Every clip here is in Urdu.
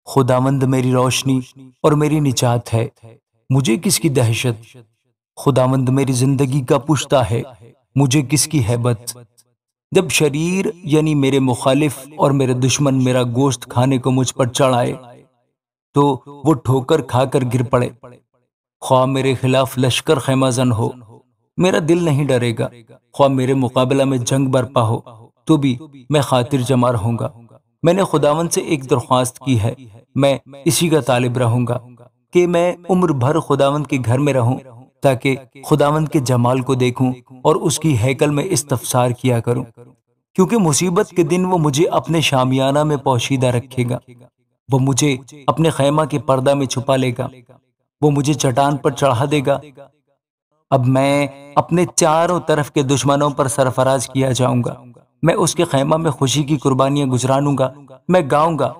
خداوند میری روشنی اور میری نجات ہے، مجھے کس کی دہشت؟ خداوند میری زندگی کا پشتا ہے، مجھے کس کی ہیبت؟ جب شریر یعنی میرے مخالف اور میرے دشمن میرا گوشت کھانے کو مجھ پر چڑھ آئے تو وہ ٹھوکر کھا کر گر پڑے۔ خواہ میرے خلاف لشکر خیمہ زن ہو، میرا دل نہیں ڈرے گا۔ خواہ میرے مقابلہ میں جنگ برپا ہو تو بھی میں خاطر جمار ہوں گا۔ میں نے خداوند سے ایک درخواست کی ہے، میں اسی کا طالب رہوں گا کہ میں عمر بھر خداوند کے گھر میں رہوں، تاکہ خداوند کے جمال کو دیکھوں اور اس کی ہیکل میں استفسار کیا کروں، کیونکہ مصیبت کے دن وہ مجھے اپنے شامیانہ میں پوشیدہ رکھے گا۔ وہ مجھے اپنے خیمہ کے پردہ میں چھپا لے گا، وہ مجھے چٹان پر چڑھا دے گا۔ اب میں اپنے چاروں طرف کے دشمنوں پر سرفراز کیا جاؤں گا۔ میں اس کے خیمہ میں خوشی کی قربانیاں گزرانوں گا، میں گاؤں گا،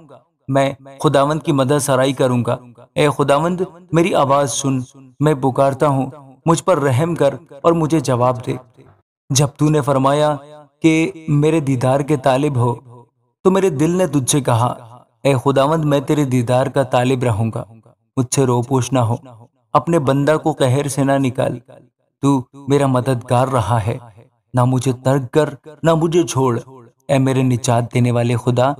میں خداوند کی مدح سرائی کروں گا۔ اے خداوند میری آواز سن، میں پکارتا ہوں، مجھ پر رحم کر اور مجھے جواب دے۔ جب تو نے فرمایا کہ میرے دیدار کے طالب ہو تو میرے دل نے تجھ سے کہا، اے خداوند میں تیرے دیدار کا طالب رہوں گا، مجھ سے روپوش نہ ہو، اپنے بندہ کو قہر سے نہ نکال۔ تو میرا مددگار رہا ہے، نہ مجھے ترک کر نہ مجھے چھوڑ۔ اے میرے نجات دینے والے خدا،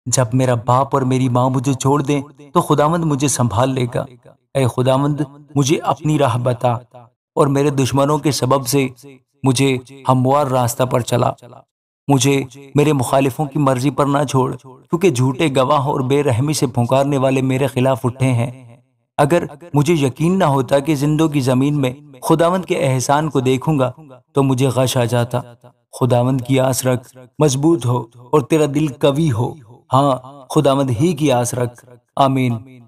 جب میرا باپ اور میری ماں مجھے چھوڑ دیں تو خداوند مجھے سنبھال لے گا۔ اے خداوند مجھے اپنی راہ بتا اور میرے دشمنوں کے سبب سے مجھے ہموار راستہ پر چلا۔ مجھے میرے مخالفوں کی مرضی پر نہ چھوڑ، کیونکہ جھوٹے گواہ اور بے رحمی سے پھنکارنے والے میرے خلاف اٹھے ہیں۔ اگر مجھے یقین نہ ہوتا کہ زندوں کی زمین میں خداوند کے احسان کو دیکھوں گا تو مجھے غش آ جاتا۔ خداوند کی آس رکھ، مضبوط ہو اور تیرا دل قوی ہو۔ ہاں، خداوند ہی کی آس رکھ۔ آمین۔